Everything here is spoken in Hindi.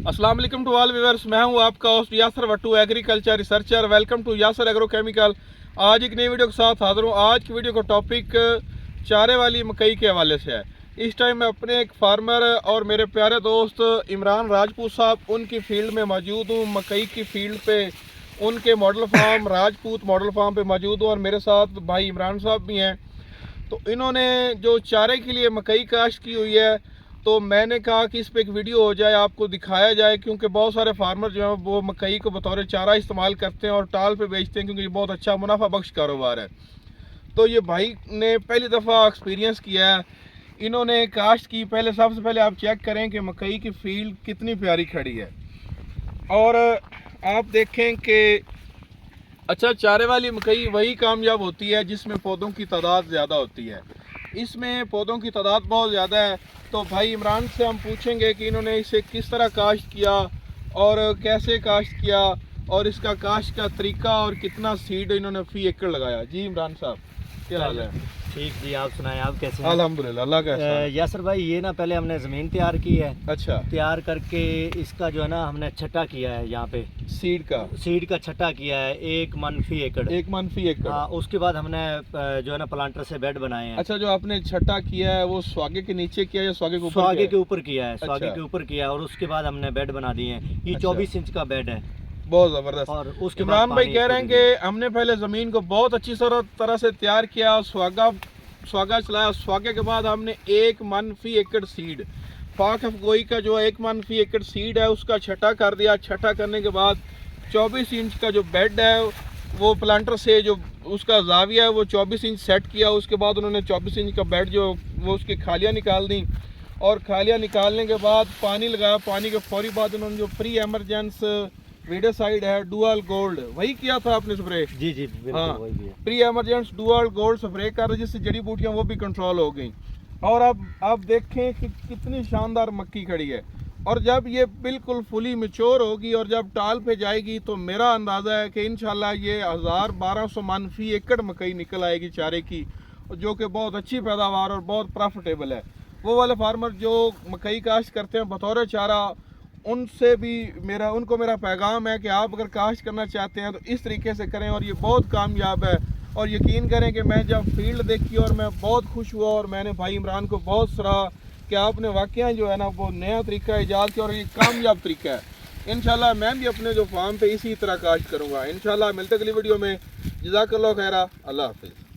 अस्सलाम वालेकुम टू ऑल व्यूअर्स, मैं हूं आपका host Yasir Wattoo, agriculture researcher. Welcome to Yasir agrochemical. आज एक नई वीडियो के साथ हाजिर हूं। आज की वीडियो का टॉपिक चारे वाली मकई के हवाले से है। इस टाइम मैं अपने एक फार्मर और मेरे प्यारे दोस्त इमरान राजपूत साहब उनकी फील्ड में मौजूद हूँ। मकई की फील्ड पे उनके model farm Rajput model farm पे मौजूद हूँ और मेरे साथ भाई इमरान साहब भी हैं। तो इन्होंने जो चारे के लिए मकई काश्त की हुई है, तो मैंने कहा कि इस पे एक वीडियो हो जाए, आपको दिखाया जाए, क्योंकि बहुत सारे फार्मर जो हैं वो मकई को बतौर चारा इस्तेमाल करते हैं और टाल पे बेचते हैं, क्योंकि ये बहुत अच्छा मुनाफा बख्श कारोबार है। तो ये भाई ने पहली दफ़ा एक्सपीरियंस किया है, इन्होंने काश्त की। पहले सबसे पहले आप चेक करें कि मकई की फील्ड कितनी प्यारी खड़ी है और आप देखें कि अच्छा, चारे वाली मकई वही कामयाब होती है जिसमें पौधों की तादाद ज़्यादा होती है। इसमें पौधों की तादाद बहुत ज़्यादा है। तो भाई इमरान से हम पूछेंगे कि इन्होंने इसे किस तरह काश्त किया और कैसे काश्त किया और इसका काश्त का तरीका और कितना सीड इन्होंने फी एकड़ लगाया। जी इमरान साहब, क्या हाल है? ठीक जी, आप सुनाएं, आप कैसे हैं? अल्हम्दुलिल्लाह, अल्लाह का एहसान। यासर भाई, ये ना पहले हमने ज़मीन तैयार की है। अच्छा, तैयार करके इसका जो है ना हमने छट्टा किया है। यहाँ पे सीड का छट्टा किया है 1 मन फी एकड़। 1 मन फी एकड़। हाँ, उसके बाद हमने जो है ना प्लांटर से बेड बनाए हैं। अच्छा, जो आपने छट्टा किया है वो स्वागे के नीचे किया या स्वागे के ऊपर? स्वागे के ऊपर किया है। अच्छा। स्वागे के ऊपर किया है और उसके बाद हमने बेड बना दिए हैं। ये अच्छा। 24 इंच का बेड है, बहुत ज़बरदस्त। और उसके इमरान बाद भाई कह रहे हैं कि हमने पहले ज़मीन को बहुत अच्छी तरह से तैयार किया, स्वागा चलाया। स्वागे के बाद हमने 1 मन फी एकड़ सीड, पाक अफगोई का जो 1 मन फी एकड़ सीड है उसका छटा कर दिया। छटा करने के बाद 24 इंच का जो बेड है वो प्लांटर से जो उसका जाविया है वो 24 इंच सेट किया। उसके बाद उन्होंने 24 इंच का बेड जो वो उसकी खालियाँ निकाल दी और खालियाँ निकालने के बाद पानी लगाया। पानी के फौरी बाद उन्होंने जो प्री एमरजेंस वीडियोसाइड है डुअल गोल्ड, वही किया था आपने स्प्रे? जी जी बिल्कुल, हाँ, वही भी है। Pre emergence dual gold spray कर, जिससे जड़ी बूटियाँ वो भी कंट्रोल हो गई। और अब आप देखें कि कितनी शानदार मक्की खड़ी है। और जब ये बिल्कुल फुली मैच्योर होगी और जब टाल पे जाएगी तो मेरा अंदाज़ा है कि इंशाल्लाह ये 1000-1200 मन फी एकड़ मकई निकल आएगी चारे की, जो कि बहुत अच्छी पैदावार और बहुत प्रॉफिटेबल है। वो वाले फार्मर जो मकई काश्त करते हैं बतौर चारा, उनसे भी उनको मेरा पैगाम है कि आप अगर काश्त करना चाहते हैं तो इस तरीके से करें और ये बहुत कामयाब है। और यकीन करें कि मैं जब फील्ड देखी और मैं बहुत खुश हुआ और मैंने भाई इमरान को बहुत सराहा कि आपने वाकई जो है ना वो नया तरीका ईजाद किया और ये कामयाब तरीका है। इंशाल्लाह मैं भी अपने जो फार्म पे इसी तरह काश्त करूँगा। इंशाल्लाह मिलते अगली वीडियो में। जज़ाकल्लाह खैरा, अल्लाह हाफिज़।